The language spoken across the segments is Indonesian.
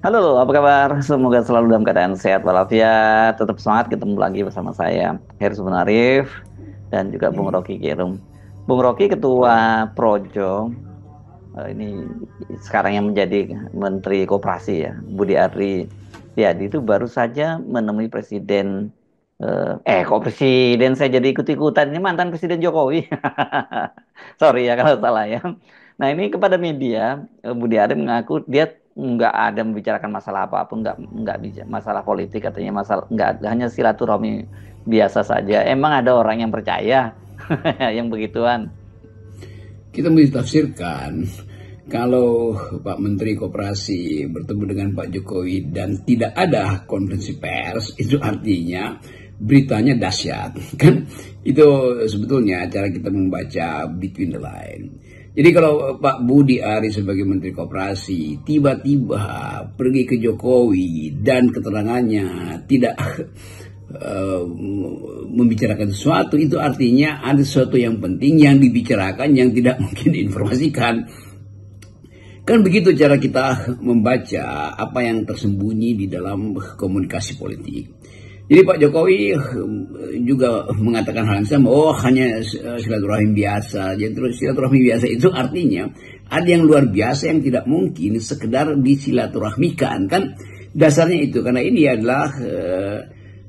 Halo, apa kabar? Semoga selalu dalam keadaan sehat walafiat. Tetap semangat ketemu lagi bersama saya, Heri Arif, dan juga Bung Rocky Gerung. Bung Rocky Ketua Projo, ini sekarang yang menjadi Menteri Koperasi ya, Budi Ari Setiadi itu baru saja menemui Presiden, kok Presiden saya jadi ikut-ikutan, ini mantan Presiden Jokowi. Sorry ya kalau salah ya. Nah ini kepada media, Budi Ari mengaku dia nggak ada membicarakan masalah apapun, nggak bisa masalah politik katanya, masalah nggak hanya silaturahmi biasa saja. Emang ada orang yang percaya yang begituan? Kita mesti tafsirkan kalau Pak Menteri Koperasi bertemu dengan Pak Jokowi dan tidak ada konferensi pers, itu artinya beritanya dahsyat. Kan itu sebetulnya cara kita membaca between the line. Jadi kalau Pak Budi Ari sebagai Menteri Koperasi tiba-tiba pergi ke Jokowi dan keterangannya tidak membicarakan sesuatu, itu artinya ada sesuatu yang penting yang dibicarakan yang tidak mungkin diinformasikan. Kan begitu cara kita membaca apa yang tersembunyi di dalam komunikasi politik. Jadi Pak Jokowi juga mengatakan hal yang sama, oh hanya silaturahmi biasa. Jadi terus silaturahmi biasa itu artinya ada yang luar biasa yang tidak mungkin sekedar disilaturahmikan. Kan dasarnya itu, karena ini adalah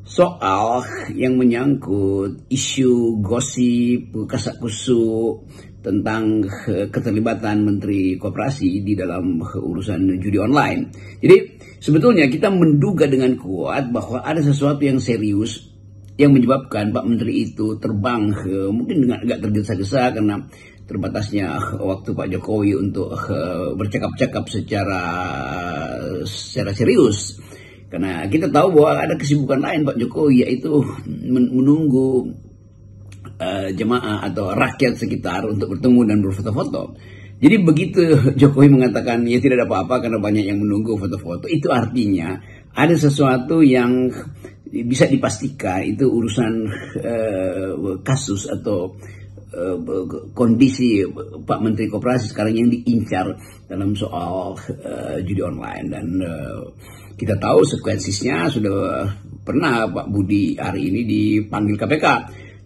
soal yang menyangkut isu gosip, kasak-kusuk tentang keterlibatan Menteri Koperasi di dalam urusan judi online. Jadi sebetulnya kita menduga dengan kuat bahwa ada sesuatu yang serius yang menyebabkan Pak Menteri itu terbang mungkin dengan agak tergesa-gesa karena terbatasnya waktu Pak Jokowi untuk bercakap-cakap secara serius. Karena kita tahu bahwa ada kesibukan lain Pak Jokowi, yaitu menunggu jemaah atau rakyat sekitar untuk bertemu dan berfoto-foto. Jadi begitu Jokowi mengatakan ya tidak ada apa-apa karena banyak yang menunggu foto-foto, itu artinya ada sesuatu yang bisa dipastikan itu urusan kasus atau kondisi Pak Menteri Koperasi sekarang yang diincar dalam soal judi online. Dan kita tahu sekuensisnya sudah pernah Pak Budi Ari ini dipanggil KPK.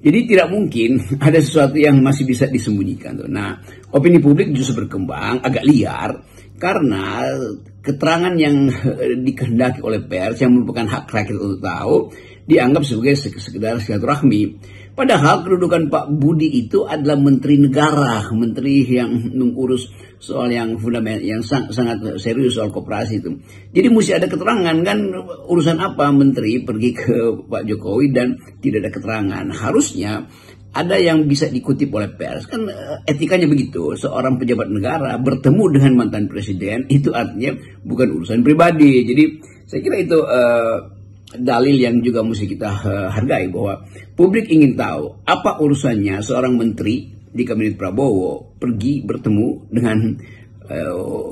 Jadi tidak mungkin ada sesuatu yang masih bisa disembunyikan. Nah, opini publik justru berkembang agak liar karena keterangan yang dikehendaki oleh pers yang merupakan hak rakyat untuk tahu dianggap sebagai sekedar silaturahmi. Padahal kedudukan Pak Budi itu adalah menteri negara, menteri yang mengurus soal yang fundamental, yang sangat serius soal koperasi itu. Jadi mesti ada keterangan, kan urusan apa menteri pergi ke Pak Jokowi dan tidak ada keterangan. Harusnya ada yang bisa dikutip oleh pers, kan etikanya begitu. Seorang pejabat negara bertemu dengan mantan presiden itu artinya bukan urusan pribadi. Jadi saya kira itu dalil yang juga mesti kita hargai, bahwa publik ingin tahu apa urusannya seorang menteri di kabinet Prabowo pergi bertemu dengan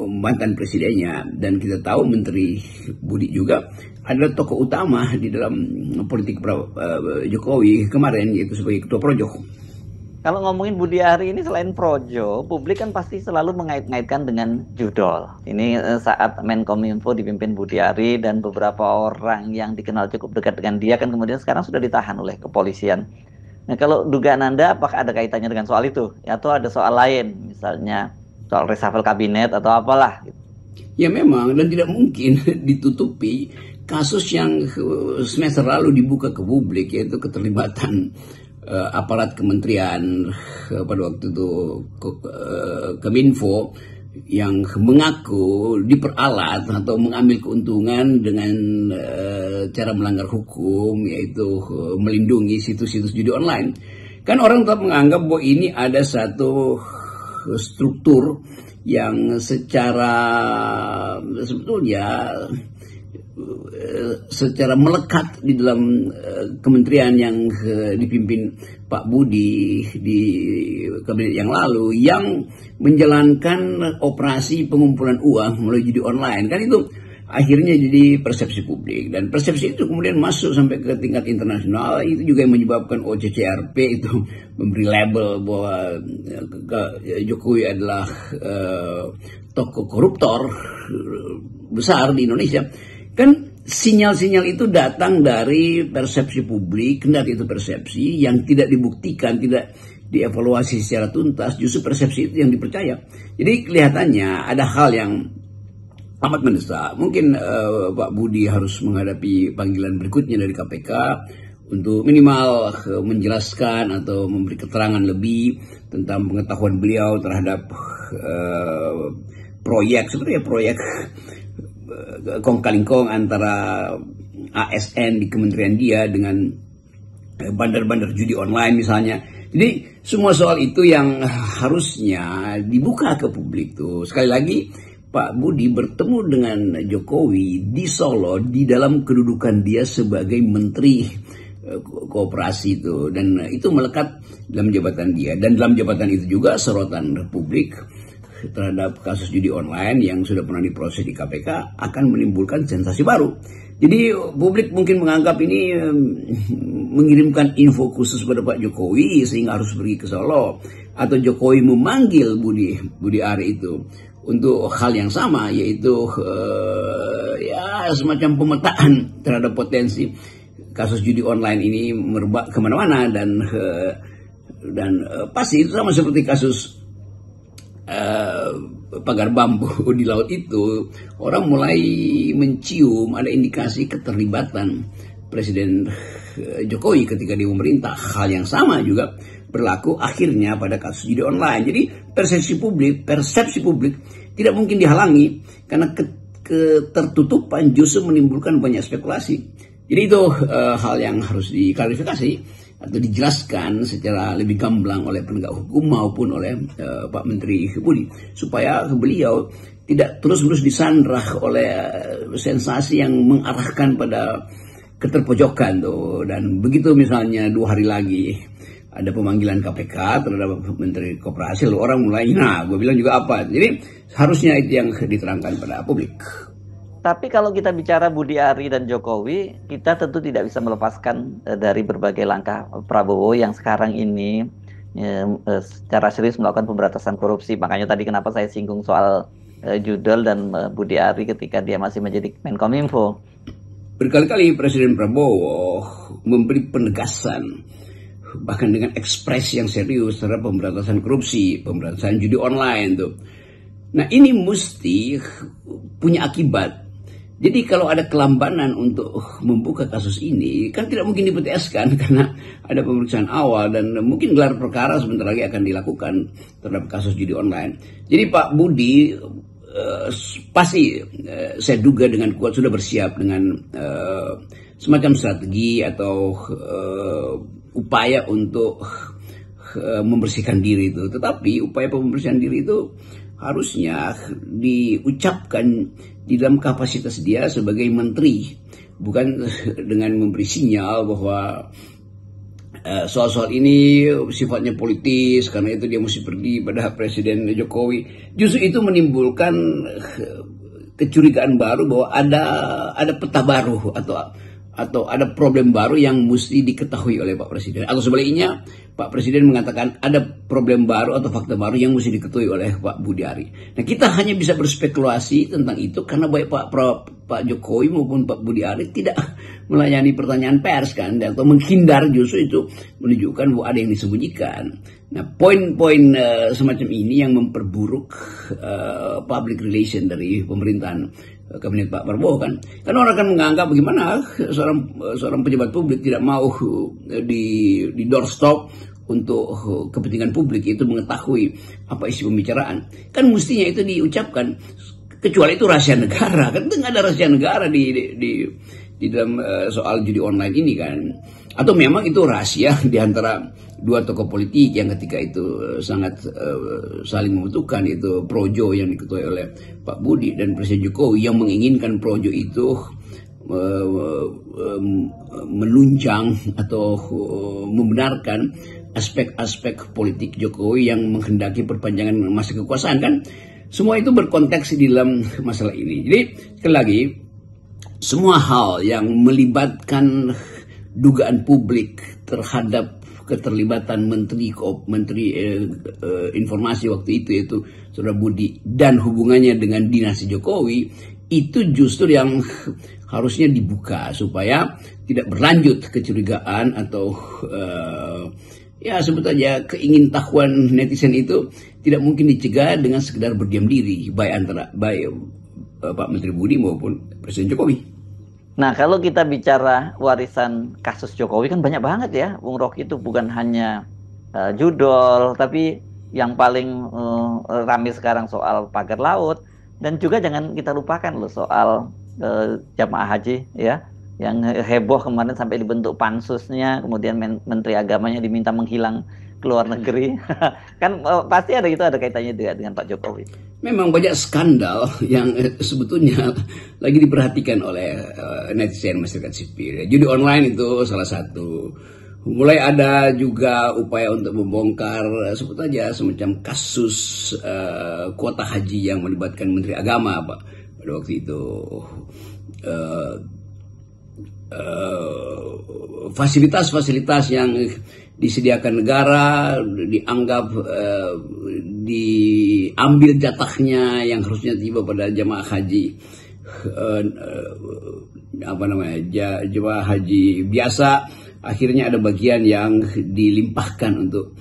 mantan presidennya. Dan kita tahu Menteri Budi juga adalah tokoh utama di dalam politik Jokowi kemarin, yaitu sebagai ketua Projo. Kalau ngomongin Budi Ari ini selain Projo, publik kan pasti selalu mengait-ngaitkan dengan judol. Ini saat Menkominfo dipimpin Budi Ari dan beberapa orang yang dikenal cukup dekat dengan dia kan kemudian sekarang sudah ditahan oleh kepolisian. Nah kalau dugaan Anda apakah ada kaitannya dengan soal itu? Atau ada soal lain, misalnya soal reshuffle kabinet atau apalah? Ya memang, dan tidak mungkin ditutupi kasus yang semester lalu dibuka ke publik, yaitu keterlibatan aparat kementerian pada waktu itu Kominfo yang mengaku diperalat atau mengambil keuntungan dengan cara melanggar hukum, yaitu melindungi situs-situs judi online. Kan orang tetap menganggap bahwa ini ada satu struktur yang secara sebetulnya secara melekat di dalam kementerian yang dipimpin Pak Budi di kabinet yang lalu, yang menjalankan operasi pengumpulan uang melalui judi online. Kan itu akhirnya jadi persepsi publik, dan persepsi itu kemudian masuk sampai ke tingkat internasional. Itu juga yang menyebabkan OCCRP itu memberi label bahwa Jokowi adalah tokoh koruptor besar di Indonesia. Kan sinyal-sinyal itu datang dari persepsi publik, kendati itu persepsi yang tidak dibuktikan, tidak dievaluasi secara tuntas, justru persepsi itu yang dipercaya. Jadi kelihatannya ada hal yang amat mendesak. Mungkin Pak Budi harus menghadapi panggilan berikutnya dari KPK untuk minimal menjelaskan atau memberi keterangan lebih tentang pengetahuan beliau terhadap proyek, sebenarnya proyek kong kali kong antara ASN di kementerian dia dengan bandar-bandar judi online misalnya. Jadi semua soal itu yang harusnya dibuka ke publik tuh. Sekali lagi, Pak Budi bertemu dengan Jokowi di Solo di dalam kedudukan dia sebagai Menteri Koperasi itu, dan itu melekat dalam jabatan dia, dan dalam jabatan itu juga sorotan publik terhadap kasus judi online yang sudah pernah diproses di KPK akan menimbulkan sensasi baru. Jadi publik mungkin menganggap ini mengirimkan info khusus pada Pak Jokowi sehingga harus pergi ke Solo, atau Jokowi memanggil Budi Ari itu untuk hal yang sama, yaitu ya semacam pemetaan terhadap potensi kasus judi online ini merebak kemana-mana, dan pasti itu sama seperti kasus pagar bambu di laut itu. Orang mulai mencium ada indikasi keterlibatan Presiden Jokowi ketika di pemerintah. Hal yang sama juga berlaku akhirnya pada kasus judi online. Jadi persepsi publik tidak mungkin dihalangi, karena ketertutupan justru menimbulkan banyak spekulasi. Jadi itu hal yang harus diklarifikasi atau dijelaskan secara lebih gamblang oleh penegak hukum maupun oleh Pak Menteri Budi, supaya beliau tidak terus-menerus disandra oleh sensasi yang mengarahkan pada keterpojokan tuh. Dan begitu misalnya 2 hari lagi ada pemanggilan KPK terhadap Menteri Koperasi, lalu orang mulai, nah gue bilang juga apa. Jadi harusnya itu yang diterangkan pada publik. Tapi kalau kita bicara Budi Ari dan Jokowi, kita tentu tidak bisa melepaskan dari berbagai langkah Prabowo yang sekarang ini secara serius melakukan pemberantasan korupsi. Makanya tadi kenapa saya singgung soal Judel dan Budi Ari ketika dia masih menjadi Menkominfo. Berkali-kali Presiden Prabowo memberi penegasan, bahkan dengan ekspresi yang serius terhadap pemberantasan korupsi, pemberantasan judi online tuh. Nah ini mesti punya akibat. Jadi kalau ada kelambanan untuk membuka kasus ini, kan tidak mungkin dipetieskan karena ada pemeriksaan awal, dan mungkin gelar perkara sebentar lagi akan dilakukan terhadap kasus judi online. Jadi Pak Budi pasti saya duga dengan kuat sudah bersiap dengan semacam strategi atau upaya untuk membersihkan diri itu. Tetapi upaya pembersihan diri itu harusnya diucapkan di dalam kapasitas dia sebagai menteri, bukan dengan memberi sinyal bahwa soal-soal ini sifatnya politis, karena itu dia mesti pergi pada Presiden Jokowi. Justru itu menimbulkan kecurigaan baru bahwa ada peta baru atau ada problem baru yang mesti diketahui oleh Pak Presiden. Atau sebaliknya, Pak Presiden mengatakan ada problem baru atau fakta baru yang mesti diketahui oleh Pak Budi Ari. Nah, kita hanya bisa berspekulasi tentang itu karena baik Pak Jokowi maupun Pak Budi Ari tidak melayani pertanyaan pers kan, atau menghindar. Justru itu menunjukkan bahwa ada yang disembunyikan. Nah, poin-poin semacam ini yang memperburuk public relation dari pemerintahan kabinet Pak Prabowo kan. Karena orang akan menganggap bagaimana seorang pejabat publik tidak mau di doorstop untuk kepentingan publik itu mengetahui apa isi pembicaraan. Kan mestinya itu diucapkan, kecuali itu rahasia negara. Kan nggak ada rahasia negara di dalam soal judi online ini kan. Atau memang itu rahasia di antara dua tokoh politik yang ketika itu sangat saling membutuhkan, itu Projo yang diketuai oleh Pak Budi dan Presiden Jokowi yang menginginkan Projo itu menunjang atau membenarkan aspek-aspek politik Jokowi yang menghendaki perpanjangan masa kekuasaan kan. semua itu berkonteks di dalam masalah ini. Jadi sekali lagi, semua hal yang melibatkan dugaan publik terhadap keterlibatan Menteri Informasi waktu itu, yaitu Saudara Budi, dan hubungannya dengan dinasti Jokowi, itu justru yang harusnya dibuka supaya tidak berlanjut kecurigaan atau ya sebut aja keingintahuan netizen itu tidak mungkin dicegah dengan sekedar berdiam diri baik Pak Menteri Budi maupun Presiden Jokowi. Nah, kalau kita bicara warisan kasus Jokowi kan banyak banget ya, Bung Rocky, itu bukan hanya judol, tapi yang paling ramai sekarang soal pagar laut, dan juga jangan kita lupakan loh soal jamaah haji ya, yang heboh kemarin sampai dibentuk pansusnya, kemudian Menteri Agamanya diminta menghilang ke luar negeri. Kan pasti ada kaitannya dengan Pak Jokowi. Memang banyak skandal yang sebetulnya lagi diperhatikan oleh netizen masyarakat sipil. Judi online itu salah satu. Mulai ada juga upaya untuk membongkar sebut aja semacam kasus kuota haji yang melibatkan Menteri Agama Pak pada waktu itu. Fasilitas-fasilitas yang disediakan negara dianggap diambil jatahnya yang harusnya tiba pada jemaah haji jemaah haji biasa, akhirnya ada bagian yang dilimpahkan untuk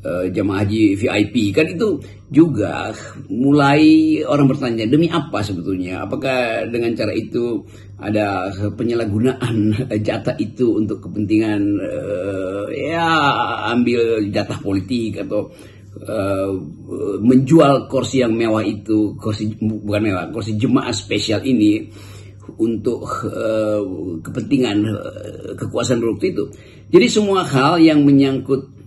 jemaah haji VIP. Kan itu juga mulai orang bertanya, demi apa sebetulnya? Apakah dengan cara itu ada penyalahgunaan jatah itu untuk kepentingan ambil jatah politik, atau menjual kursi yang mewah itu, kursi jemaah spesial ini untuk kepentingan kekuasaan waktu itu. Jadi semua hal yang menyangkut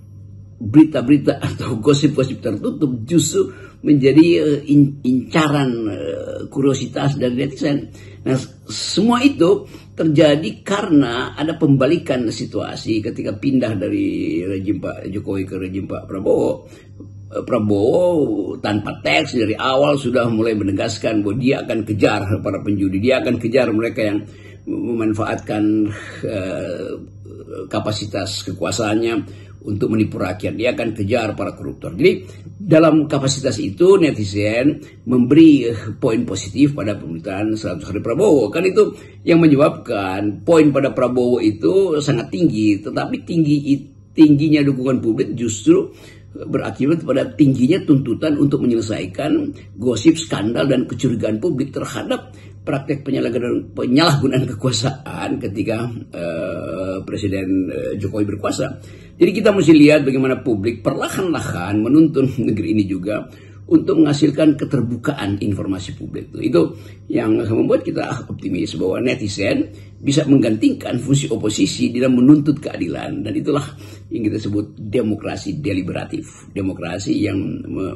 berita-berita atau gosip-gosip tertutup justru menjadi incaran kuriositas dari netizen. Nah, semua itu terjadi karena ada pembalikan situasi ketika pindah dari rejim Pak Jokowi ke rejim Pak Prabowo. Prabowo tanpa teks dari awal sudah mulai menegaskan bahwa dia akan kejar para penjudi, dia akan kejar mereka yang memanfaatkan kapasitas kekuasaannya untuk menipu rakyat, dia akan kejar para koruptor. Jadi dalam kapasitas itu netizen memberi poin positif pada pemerintahan 100 hari Prabowo. Kan itu yang menyebabkan poin pada Prabowo itu sangat tinggi, tetapi tingginya dukungan publik justru berakibat pada tingginya tuntutan untuk menyelesaikan gosip, skandal, dan kecurigaan publik terhadap praktek penyalahgunaan kekuasaan ketika Presiden Jokowi berkuasa. Jadi kita mesti lihat bagaimana publik perlahan-lahan menuntun negeri ini juga untuk menghasilkan keterbukaan informasi publik. Itu yang membuat kita optimis bahwa netizen bisa menggantikan fungsi oposisi dalam menuntut keadilan. Dan itulah yang kita sebut demokrasi deliberatif. Demokrasi yang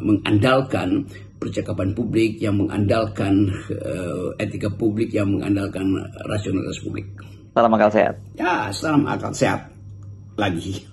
mengandalkan percakapan publik, yang mengandalkan etika publik, yang mengandalkan rasionalitas publik. Salam akal sehat. Ya, salam akal sehat lagi.